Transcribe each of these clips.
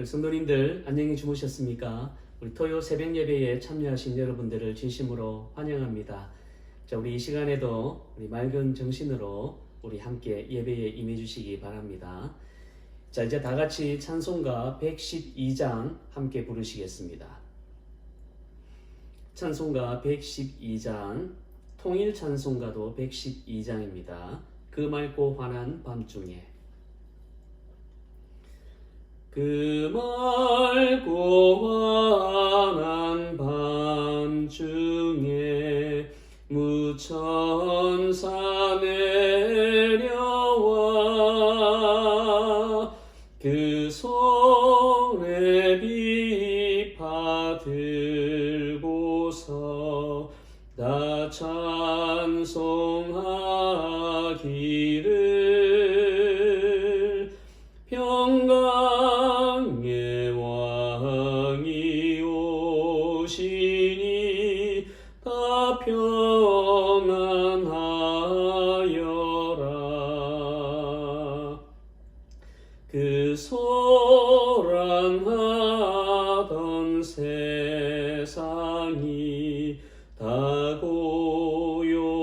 성도님들 안녕히 주무셨습니까? 우리 토요 새벽 예배에 참여하신 여러분들을 진심으로 환영합니다. 자, 우리 이 시간에도 우리 맑은 정신으로 우리 함께 예배에 임해 주시기 바랍니다. 자, 이제 다 같이 찬송가 112장 함께 부르시겠습니다. 찬송가 112장, 통일 찬송가도 112장입니다. 그 맑고 환한 밤중에. 그 맑고 환한 밤중에 무천사 내려와 그 손에 비파 들고서 다 찬송하기를 평강의 왕이 오시니 다 평안하여라. 그 소란하던 세상이 다 고요하도다.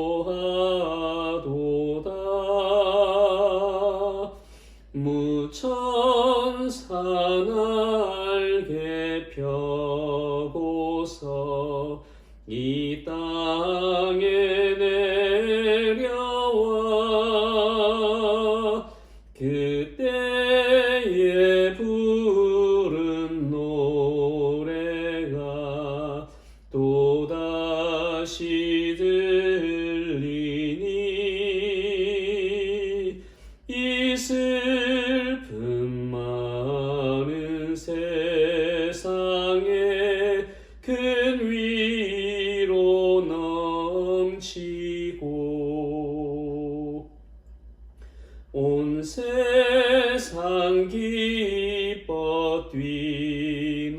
무천사 날개 펴고서 이 땅에 내려와 그때에 부른 노래가 또다시 들리니 이 슬픔 많은 세상에 큰 위로 넘치고 온 세상 기뻐 뛰놀며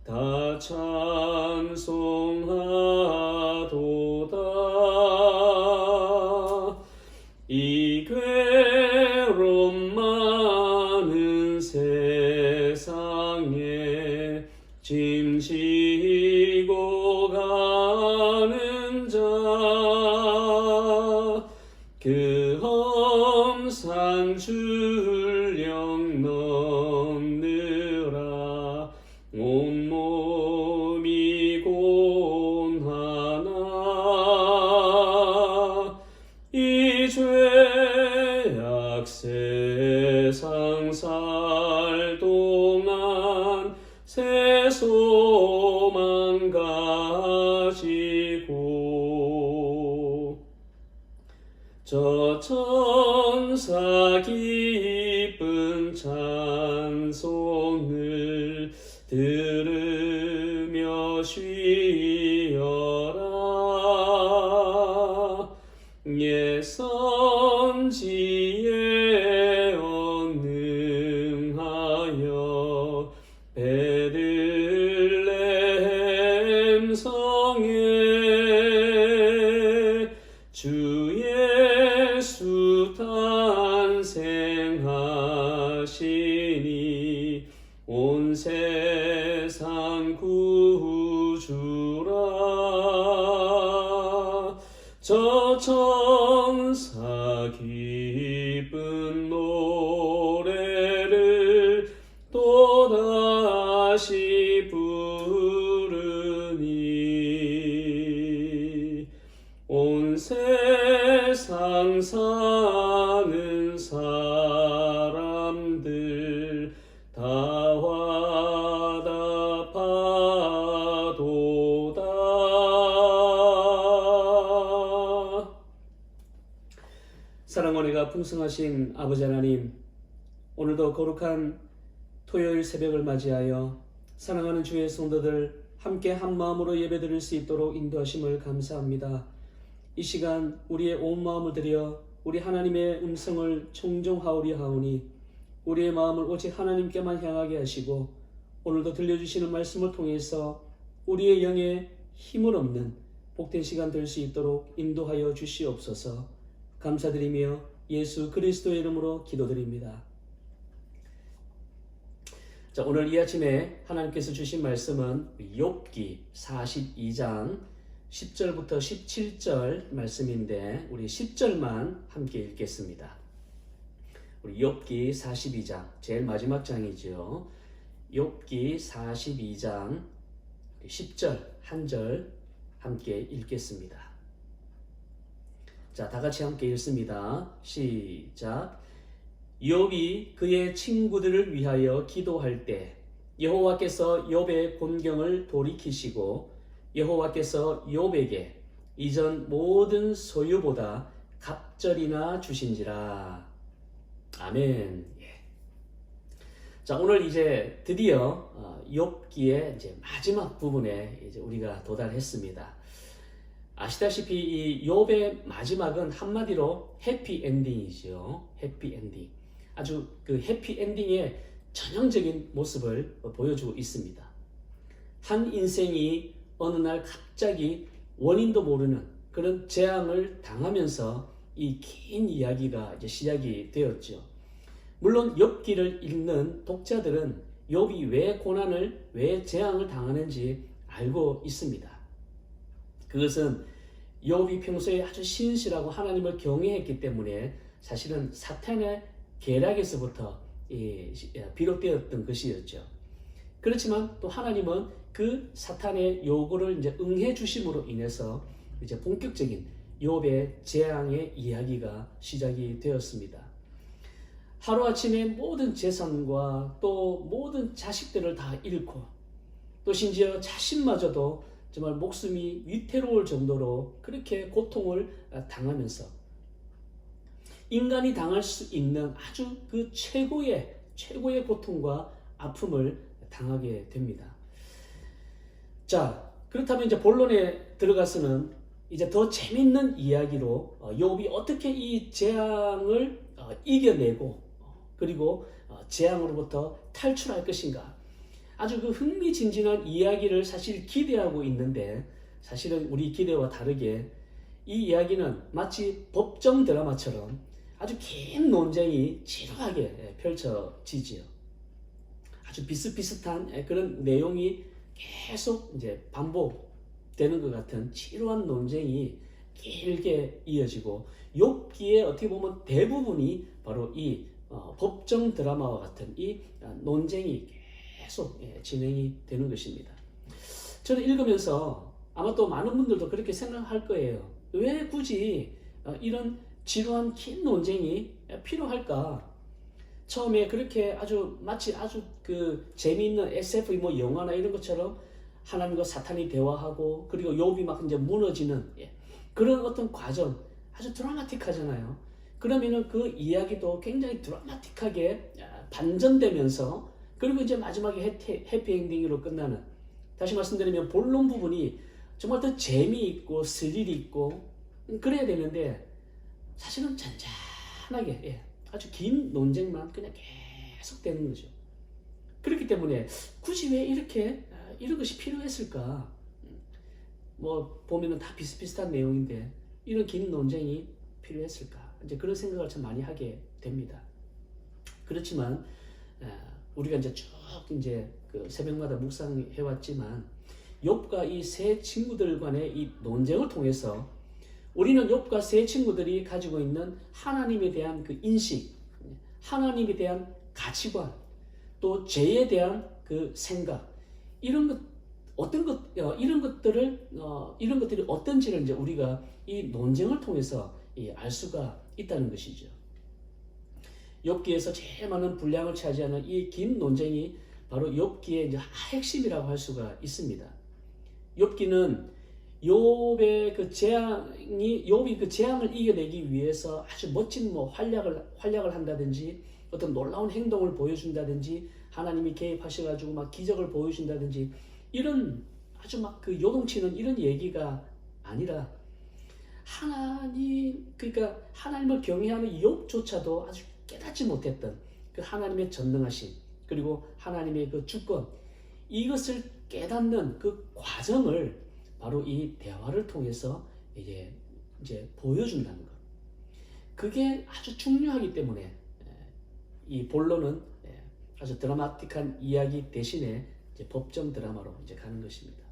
다 찬송하도다. 이 괴로움 많은 세상에 짐 지고 가는 자 그 험산 출령 넘느라 온몸이 곤하나 이 죄악 세상 살 동안 새 소망 가지고 저 천사 기쁜 찬송을 들으며 쉬어라. 옛 선지에 언능하여 베들레헴 성에 주 예수 탄생하시니 온 세상 구주라. 저 천사 기쁜 노래를 또다시 부르니 온 세상 사는 사람들 다 화답하도다. 사랑과 은혜가 풍성하신 아버지 하나님, 오늘도 거룩한 토요일 새벽을 맞이하여 사랑하는 주의 성도들 함께 한 마음으로 예배드릴 수 있도록 인도하심을 감사합니다. 이 시간 우리의 온 마음을 들여 우리 하나님의 음성을 청종하오리 하오니 우리의 마음을 오직 하나님께만 향하게 하시고 오늘도 들려주시는 말씀을 통해서 우리의 영에 힘을 얻는 복된 시간 될 수 있도록 인도하여 주시옵소서. 감사드리며 예수 그리스도의 이름으로 기도드립니다. 자, 오늘 이 아침에 하나님께서 주신 말씀은 욥기 42장 10절부터 17절 말씀인데 우리 10절만 함께 읽겠습니다. 우리 욥기 42장 제일 마지막 장이죠. 욥기 42장 10절 한 절 함께 읽겠습니다. 자, 다 같이 함께 읽습니다. 시작. 욥이 그의 친구들을 위하여 기도할 때 여호와께서 욥의 곤경을 돌이키시고 여호와께서 욥에게 이전 모든 소유보다 갑절이나 주신지라. 아멘. 예. 자, 오늘 이제 드디어 욥기의 이제 마지막 부분에 이제 우리가 도달했습니다. 아시다시피 이 욥의 마지막은 한마디로 해피 엔딩이죠. 해피 엔딩. 아주 그 해피 엔딩의 전형적인 모습을 보여주고 있습니다. 한 인생이 어느 날 갑자기 원인도 모르는 그런 재앙을 당하면서 이 긴 이야기가 이제 시작이 되었죠. 물론 욥기를 읽는 독자들은 욥이 왜 고난을, 왜 재앙을 당하는지 알고 있습니다. 그것은 욥이 평소에 아주 신실하고 하나님을 경외했기 때문에 사실은 사탄의 계략에서부터 비롯되었던 것이었죠. 그렇지만 또 하나님은 그 사탄의 요구를 이제 응해 주심으로 인해서 이제 본격적인 욥의 재앙의 이야기가 시작이 되었습니다. 하루아침에 모든 재산과 또 모든 자식들을 다 잃고 또 심지어 자신마저도 정말 목숨이 위태로울 정도로 그렇게 고통을 당하면서 인간이 당할 수 있는 아주 그 최고의 고통과 아픔을 당하게 됩니다. 자, 그렇다면 이제 본론에 들어가서는 이제 더 재밌는 이야기로 욥이 어떻게 이 재앙을 이겨내고 그리고 재앙으로부터 탈출할 것인가, 아주 그 흥미진진한 이야기를 사실 기대하고 있는데 사실은 우리 기대와 다르게 이 이야기는 마치 법정 드라마처럼 아주 긴 논쟁이 지루하게 펼쳐지지요. 아주 비슷비슷한 그런 내용이 계속 이제 반복되는 것 같은 지루한 논쟁이 길게 이어지고 욥기의 어떻게 보면 대부분이 바로 이 법정 드라마와 같은 이 논쟁이 계속 진행이 되는 것입니다. 저는 읽으면서 아마 또 많은 분들도 그렇게 생각할 거예요. 왜 굳이 이런 지루한 긴 논쟁이 필요할까? 처음에 그렇게 마치 아주 그 재미있는 SF 뭐 영화나 이런 것처럼 하나님과 사탄이 대화하고 그리고 욥이 막 이제 무너지는 그런 어떤 과정 아주 드라마틱하잖아요. 그러면은 그 이야기도 굉장히 드라마틱하게 반전되면서 그리고 이제 마지막에 해피엔딩으로 끝나는, 다시 말씀드리면 본론 부분이 정말 더 재미있고 스릴이 있고 그래야 되는데 사실은 잔잔하게 아주 긴 논쟁만 그냥 계속 되는 거죠. 그렇기 때문에 굳이 왜 이런 것이 필요했을까? 뭐 보면은 다 비슷비슷한 내용인데 이런 긴 논쟁이 필요했을까? 이제 그런 생각을 참 많이 하게 됩니다. 그렇지만 우리가 이제 쭉 이제 그 새벽마다 묵상해 왔지만 욥과 이 세 친구들 간의 이 논쟁을 통해서 우리는 욥과 세 친구들이 가지고 있는 하나님에 대한 그 인식, 하나님에 대한 가치관, 또 죄에 대한 그 생각, 이런 것들이 어떤지를 이제 우리가 이 논쟁을 통해서 알 수가 있다는 것이죠. 욥기에서 제일 많은 분량을 차지하는 이 긴 논쟁이 바로 욥기의 이제 핵심이라고 할 수가 있습니다. 욥기는 욥이 그 재앙을 이겨내기 위해서 아주 멋진 활약을 한다든지 어떤 놀라운 행동을 보여준다든지 하나님이 개입하셔가지고 막 기적을 보여준다든지 이런 아주 막 그 요동치는 이런 얘기가 아니라 그러니까 하나님을 경외하는 욥조차도 아주 깨닫지 못했던 그 하나님의 전능하심 그리고 하나님의 그 주권, 이것을 깨닫는 그 과정을 바로 이 대화를 통해서 이제 보여준다는 것. 그게 아주 중요하기 때문에 이 본론은 아주 드라마틱한 이야기 대신에 이제 법정 드라마로 이제 가는 것입니다.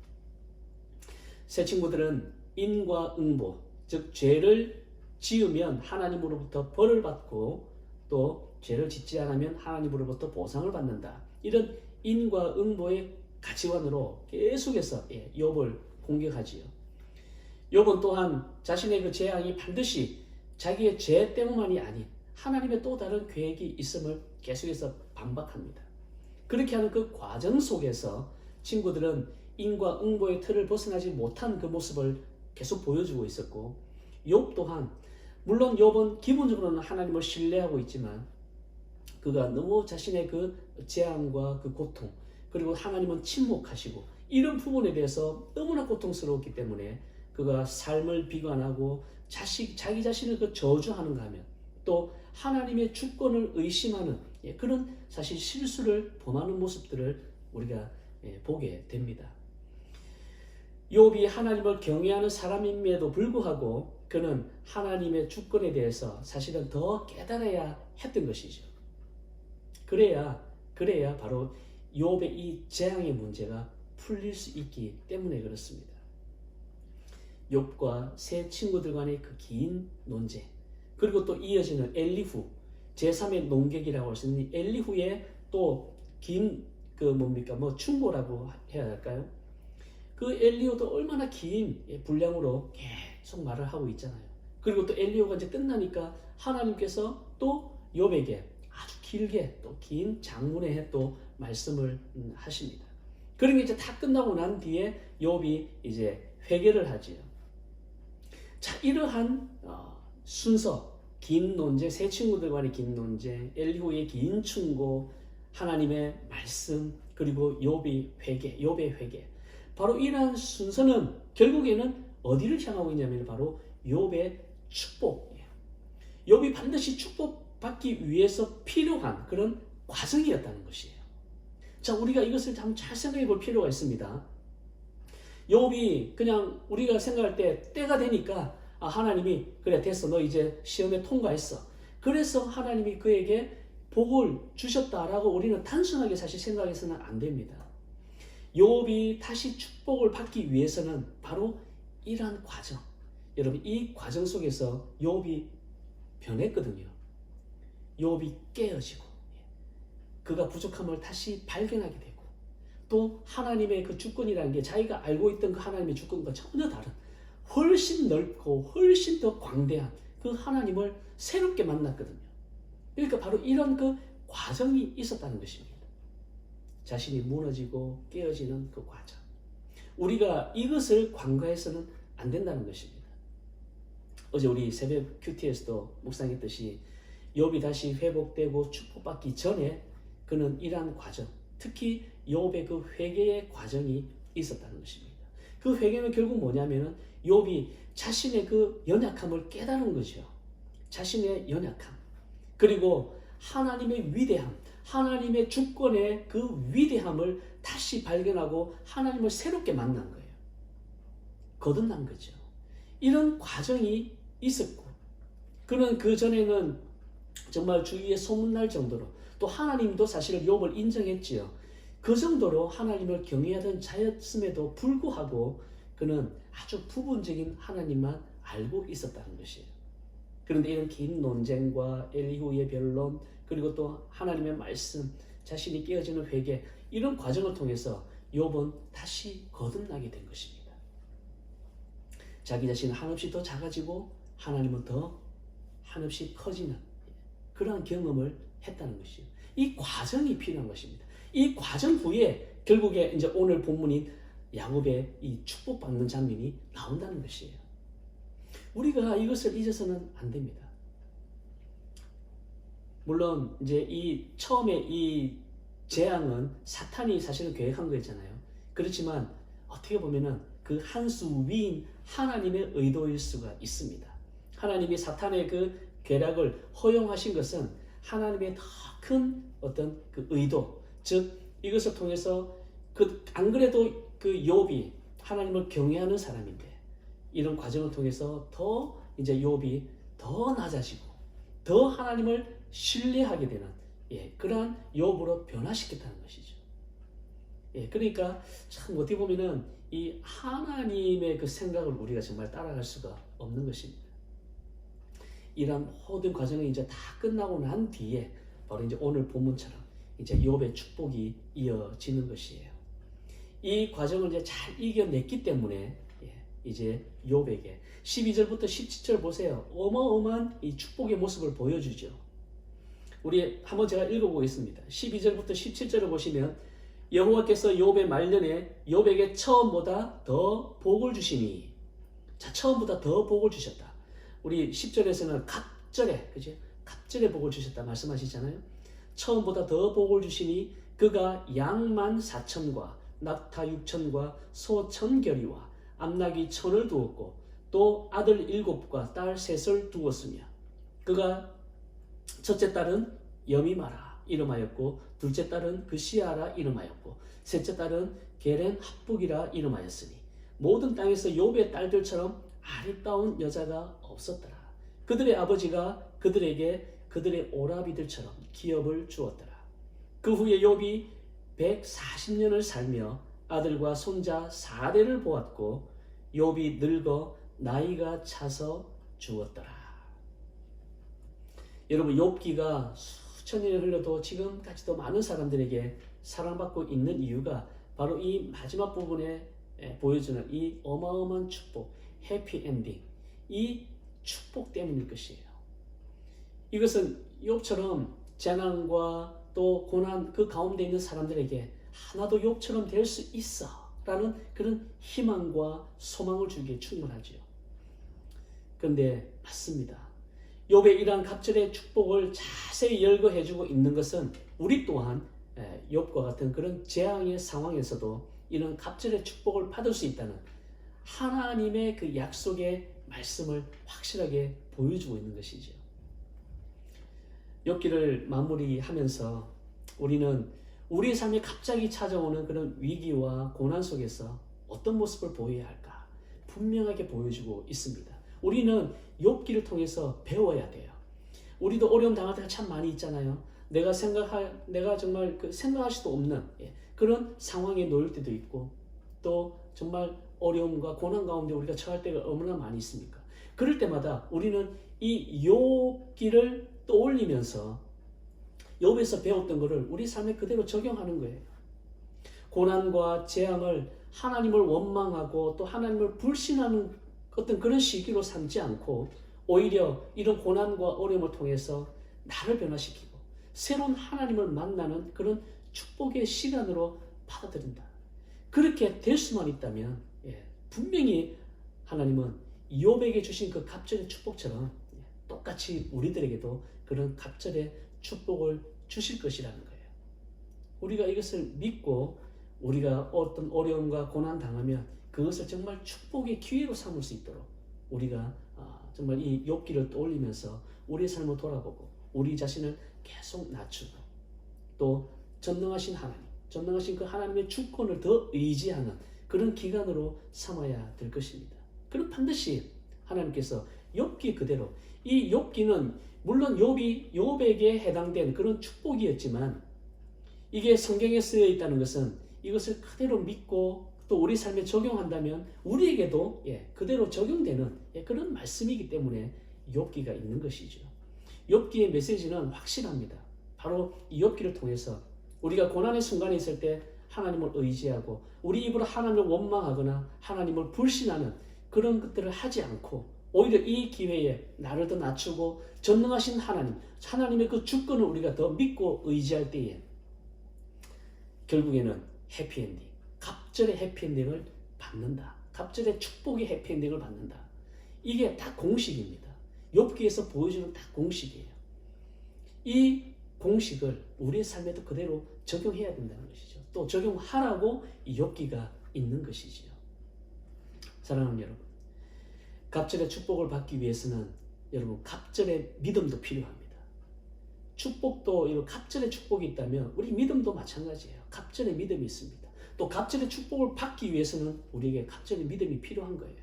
새 친구들은 인과 응보, 즉 죄를 지으면 하나님으로부터 벌을 받고 또 죄를 짓지 않으면 하나님으로부터 보상을 받는다. 이런 인과 응보의 가치관으로 계속해서 욥을 공격하지요. 욥은 또한 자신의 그 재앙이 반드시 자기의 죄 때문만이 아닌 하나님의 또 다른 계획이 있음을 계속해서 반박합니다. 그렇게 하는 그 과정 속에서 친구들은 인과 응보의 틀을 벗어나지 못한 그 모습을 계속 보여주고 있었고, 욥 또한 물론 욥은 기본적으로는 하나님을 신뢰하고 있지만 그가 너무 자신의 그 재앙과 그 고통, 그리고 하나님은 침묵하시고 이런 부분에 대해서 너무나 고통스러웠기 때문에 그가 삶을 비관하고 자기 자신을 그 저주하는가 하면 또 하나님의 주권을 의심하는 그런 사실 실수를 범하는 모습들을 우리가 보게 됩니다. 욥이 하나님을 경외하는 사람임에도 불구하고 그는 하나님의 주권에 대해서 사실은 더 깨달아야 했던 것이죠. 그래야 바로 욥의 이 재앙의 문제가 풀릴 수 있기 때문에 그렇습니다. 욥과 세 친구들 간의 그 긴 논쟁, 그리고 또 이어지는 엘리후 제3의 논객이라고 할 수 있는 엘리후의 또 긴 충고라고 해야 할까요? 그 엘리후도 얼마나 긴 분량으로 계속 말을 하고 있잖아요. 그리고 또 엘리후가 이제 끝나니까 하나님께서 또 욥에게 아주 길게 또 긴 장문의 또 말씀을 하십니다. 그런 게 이제 다 끝나고 난 뒤에 욥이 이제 회개를 하지요. 자, 이러한 순서, 긴 논쟁, 세 친구들 간의 긴 논쟁, 엘리후의 긴 충고, 하나님의 말씀, 그리고 욥의 회개. 바로 이러한 순서는 결국에는 어디를 향하고 있냐면 바로 욥의 축복이에요. 욥이 반드시 축복받기 위해서 필요한 그런 과정이었다는 것이에요. 자, 우리가 이것을 잘 생각해 볼 필요가 있습니다. 욥이 그냥 우리가 생각할 때 때가 되니까 하나님이 그래 됐어, 너 이제 시험에 통과했어, 그래서 하나님이 그에게 복을 주셨다라고 우리는 단순하게 사실 생각해서는 안 됩니다. 욥이 다시 축복을 받기 위해서는 바로 이러한 과정, 여러분 이 과정 속에서 욥이 변했거든요. 욥이 깨어지고 그가 부족함을 다시 발견하게 되고 또 하나님의 그 주권이라는 게 자기가 알고 있던 그 하나님의 주권과 전혀 다른 훨씬 넓고 훨씬 더 광대한 그 하나님을 새롭게 만났거든요. 그러니까 바로 이런 그 과정이 있었다는 것입니다. 자신이 무너지고 깨어지는 그 과정. 우리가 이것을 간과해서는 안 된다는 것입니다. 어제 우리 새벽 큐티에서도 묵상했듯이 욥이 다시 회복되고 축복받기 전에 그는 이러한 과정, 특히 욥의 그 회개의 과정이 있었다는 것입니다. 그 회개는 결국 뭐냐면은 욥이 자신의 그 연약함을 깨달은 거죠. 자신의 연약함. 그리고 하나님의 위대함, 하나님의 주권의 그 위대함을 다시 발견하고 하나님을 새롭게 만난 거예요. 거듭난 거죠. 이런 과정이 있었고 그는 그 전에는 정말 주위에 소문날 정도로 또 하나님도 사실 욥을 인정했지요. 그 정도로 하나님을 경외하던 자였음에도 불구하고 그는 아주 부분적인 하나님만 알고 있었다는 것이에요. 그런데 이런 긴 논쟁과 엘리후의 변론, 그리고 또 하나님의 말씀, 자신이 깨어지는 회개, 이런 과정을 통해서 욥은 다시 거듭나게 된 것입니다. 자기 자신은 한없이 더 작아지고 하나님은 더 한없이 커지는 그러한 경험을 했다는 것이에요. 이 과정이 필요한 것입니다. 이 과정 후에 결국에 이제 오늘 본문인 야곱의 이 축복받는 장면이 나온다는 것이에요. 우리가 이것을 잊어서는 안 됩니다. 물론 이제 이 처음에 이 재앙은 사탄이 사실은 계획한 거였잖아요. 그렇지만 어떻게 보면은 그 한 수 위인 하나님의 의도일 수가 있습니다. 하나님이 사탄의 그 계략을 허용하신 것은 하나님의 더 큰 어떤 그 의도, 즉 이것을 통해서 안 그래도 그 욥이 하나님을 경외하는 사람인데 이런 과정을 통해서 더 이제 욥이 더 낮아지고 더 하나님을 신뢰하게 되는 그러한 욥으로 변화시켰다는 것이죠. 그러니까 참 어떻게 보면은 이 하나님의 그 생각을 우리가 정말 따라갈 수가 없는 것입니다. 이런 모든 과정이 이제 다 끝나고 난 뒤에 바로 이제 오늘 본문처럼 이제 욥의 축복이 이어지는 것이에요. 이 과정을 이제 잘 이겨냈기 때문에 이제 욥에게 12절부터 17절 보세요. 어마어마한 이 축복의 모습을 보여주죠. 우리 한번 제가 읽어보겠습니다. 12절부터 17절을 보시면 여호와께서 욥의 말년에 욥에게 처음보다 더 복을 주시니, 자, 처음보다 더 복을 주셨다. 우리 10절에서는 갑절에, 그죠? 갑절에 복을 주셨다 말씀하시잖아요. 처음보다 더 복을 주시니 그가 양만 4천과 낙타 6천과 소 1,000결이와 암나귀 1,000을 두었고 또 아들 7과 딸 3을 두었으며 그가 첫째 딸은 여미마라 이름하였고 둘째 딸은 그시아라 이름하였고 셋째 딸은 게렌 합북이라 이름하였으니 모든 땅에서 욥의 딸들처럼 아리따운 여자가 없었더라. 그들의 아버지가 그들에게 그들의 오라비들처럼 기업을 주었더라. 그 후에 욥이 140년을 살며 아들과 손자 4대를 보았고 욥이 늙어 나이가 차서 죽었더라. 여러분, 욥기가 수천 년이 흘러도 지금까지도 많은 사람들에게 사랑받고 있는 이유가 바로 이 마지막 부분에 보여주는 이 어마어마한 축복, 해피엔딩, 이 축복 때문일 것이에요. 이것은 욥처럼 재난과 또 고난 그 가운데 있는 사람들에게 하나도 욥처럼 될 수 있어 라는 그런 희망과 소망을 주기에 충분하죠. 그런데 맞습니다. 욥의 이러한 갑절의 축복을 자세히 열거해주고 있는 것은 우리 또한 욥과 같은 그런 재앙의 상황에서도 이런 갑절의 축복을 받을 수 있다는 하나님의 그 약속의 말씀을 확실하게 보여주고 있는 것이죠. 욥기를 마무리하면서 우리는 우리의 삶에 갑자기 찾아오는 그런 위기와 고난 속에서 어떤 모습을 보여야 할까 분명하게 보여주고 있습니다. 우리는 욥기를 통해서 배워야 돼요. 우리도 어려움 당할 때가 참 많이 있잖아요. 내가 정말 생각할 수도 없는 그런 상황에 놓일 때도 있고 또 정말 어려움과 고난 가운데 우리가 처할 때가 얼마나 많이 있습니까? 그럴 때마다 우리는 이 욥기를 떠올리면서 욥에서 배웠던 것을 우리 삶에 그대로 적용하는 거예요. 고난과 재앙을 하나님을 원망하고 또 하나님을 불신하는 어떤 그런 시기로 삼지 않고 오히려 이런 고난과 어려움을 통해서 나를 변화시키고 새로운 하나님을 만나는 그런 축복의 시간으로 받아들인다. 그렇게 될 수만 있다면 분명히 하나님은 욥에게 주신 그 갑절의 축복처럼 똑같이 우리들에게도 그런 갑절의 축복을 주실 것이라는 거예요. 우리가 이것을 믿고 우리가 어떤 어려움과 고난 당하면 그것을 정말 축복의 기회로 삼을 수 있도록 우리가 정말 이 욥기를 떠올리면서 우리의 삶을 돌아보고 우리 자신을 계속 낮추고 또 전능하신 하나님, 전능하신 그 하나님의 주권을 더 의지하는 그런 기간으로 삼아야 될 것입니다. 그럼 반드시 하나님께서 욥기 그대로 이 욥기는 물론 욥에게 해당된 그런 축복이었지만 이게 성경에 쓰여 있다는 것은 이것을 그대로 믿고 또 우리 삶에 적용한다면 우리에게도 그대로 적용되는 그런 말씀이기 때문에 욥기가 있는 것이죠. 욥기의 메시지는 확실합니다. 바로 이 욥기를 통해서 우리가 고난의 순간에 있을 때 하나님을 의지하고 우리 입으로 하나님을 원망하거나 하나님을 불신하는 그런 것들을 하지 않고 오히려 이 기회에 나를 더 낮추고 전능하신 하나님의 그 주권을 우리가 더 믿고 의지할 때에 결국에는 해피엔딩, 갑절의 해피엔딩을 받는다. 갑절의 축복의 해피엔딩을 받는다. 이게 다 공식입니다. 욥기에서 보여주는 다 공식이에요. 이 공식을 우리의 삶에도 그대로 적용해야 된다는 것이죠. 또 적용하라고 이 욥기가 있는 것이지요. 사랑하는 여러분, 갑절의 축복을 받기 위해서는 여러분 갑절의 믿음도 필요합니다. 축복도 이런 갑절의 축복이 있다면 우리 믿음도 마찬가지예요. 갑절의 믿음이 있습니다. 또 갑절의 축복을 받기 위해서는 우리에게 갑절의 믿음이 필요한 거예요.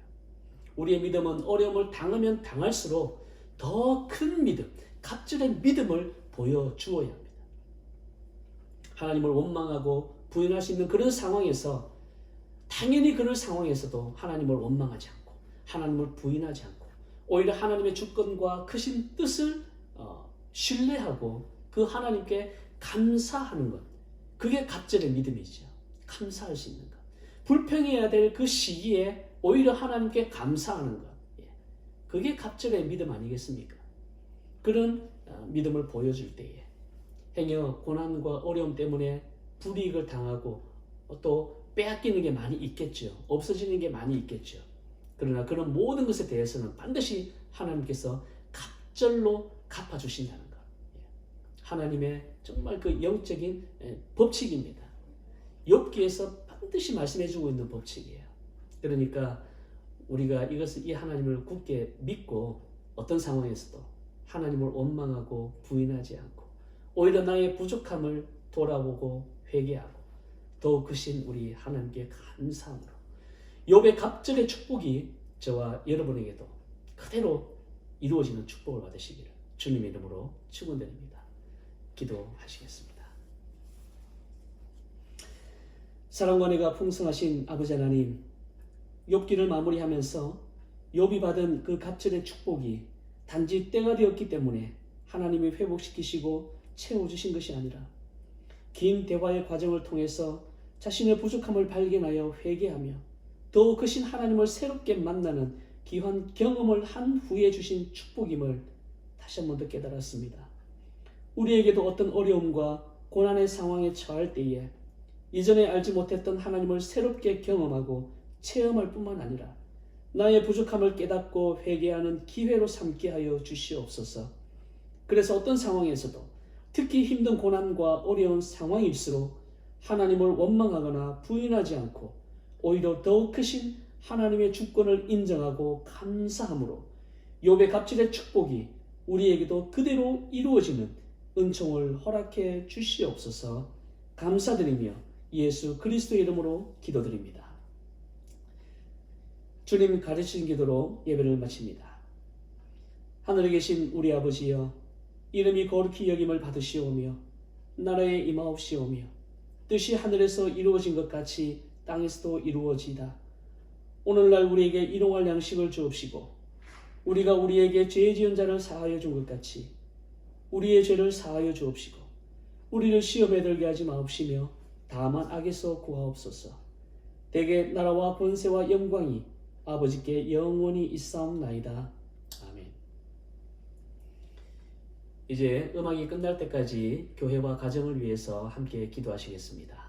우리의 믿음은 어려움을 당하면 당할수록 더 큰 믿음, 갑절의 믿음을 보여주어야 합니다. 하나님을 원망하고 부인할 수 있는 그런 상황에서 당연히 그런 상황에서도 하나님을 원망하지 않고 하나님을 부인하지 않고 오히려 하나님의 주권과 크신 뜻을 신뢰하고 그 하나님께 감사하는 것, 그게 갑절의 믿음이죠. 감사할 수 있는 것. 불평해야 될 그 시기에 오히려 하나님께 감사하는 것, 그게 갑절의 믿음 아니겠습니까? 그런 믿음을 보여줄 때에 행여 고난과 어려움 때문에 불이익을 당하고 또 빼앗기는 게 많이 있겠죠. 없어지는 게 많이 있겠죠. 그러나 그런 모든 것에 대해서는 반드시 하나님께서 갑절로 갚아주신다는 것. 하나님의 정말 그 영적인 법칙입니다. 욥기에서 반드시 말씀해주고 있는 법칙이에요. 그러니까 우리가 이 하나님을 굳게 믿고 어떤 상황에서도 하나님을 원망하고 부인하지 않고 오히려 나의 부족함을 돌아보고 회개하고 더욱 크신 우리 하나님께 감사함으로 욥의 갑절의 축복이 저와 여러분에게도 그대로 이루어지는 축복을 받으시기를 주님의 이름으로 축원드립니다. 기도하시겠습니다. 사랑과 은혜가 풍성하신 아버지 하나님, 욥기를 마무리하면서 욥이 받은 그 갑절의 축복이 단지 때가 되었기 때문에 하나님이 회복시키시고 채워주신 것이 아니라 긴 대화의 과정을 통해서 자신의 부족함을 발견하여 회개하며 더욱 크신 하나님을 새롭게 만나는 귀한 경험을 한 후에 주신 축복임을 다시 한 번 더 깨달았습니다. 우리에게도 어떤 어려움과 고난의 상황에 처할 때에 이전에 알지 못했던 하나님을 새롭게 경험하고 체험할 뿐만 아니라 나의 부족함을 깨닫고 회개하는 기회로 삼게 하여 주시옵소서. 그래서 어떤 상황에서도 특히 힘든 고난과 어려운 상황일수록 하나님을 원망하거나 부인하지 않고 오히려 더욱 크신 하나님의 주권을 인정하고 감사함으로 욥의 갑절의 축복이 우리에게도 그대로 이루어지는 은총을 허락해 주시옵소서. 감사드리며 예수 그리스도의 이름으로 기도드립니다. 주님 가르치신 기도로 예배를 마칩니다. 하늘에 계신 우리 아버지여, 이름이 거룩히 여김을 받으시오며 나라에 임하옵시오며 뜻이 하늘에서 이루어진 것 같이 땅에서도 이루어지이다. 오늘날 우리에게 일용할 양식을 주옵시고 우리가 우리에게 죄 지은 자를 사하여 준 것 같이 우리의 죄를 사하여 주옵시고 우리를 시험에 들게 하지 마옵시며 다만 악에서 구하옵소서. 대개 나라와 권세와 영광이 아버지께 영원히 있사옵나이다. 아멘. 이제 음악이 끝날 때까지 교회와 가정을 위해서 함께 기도하시겠습니다.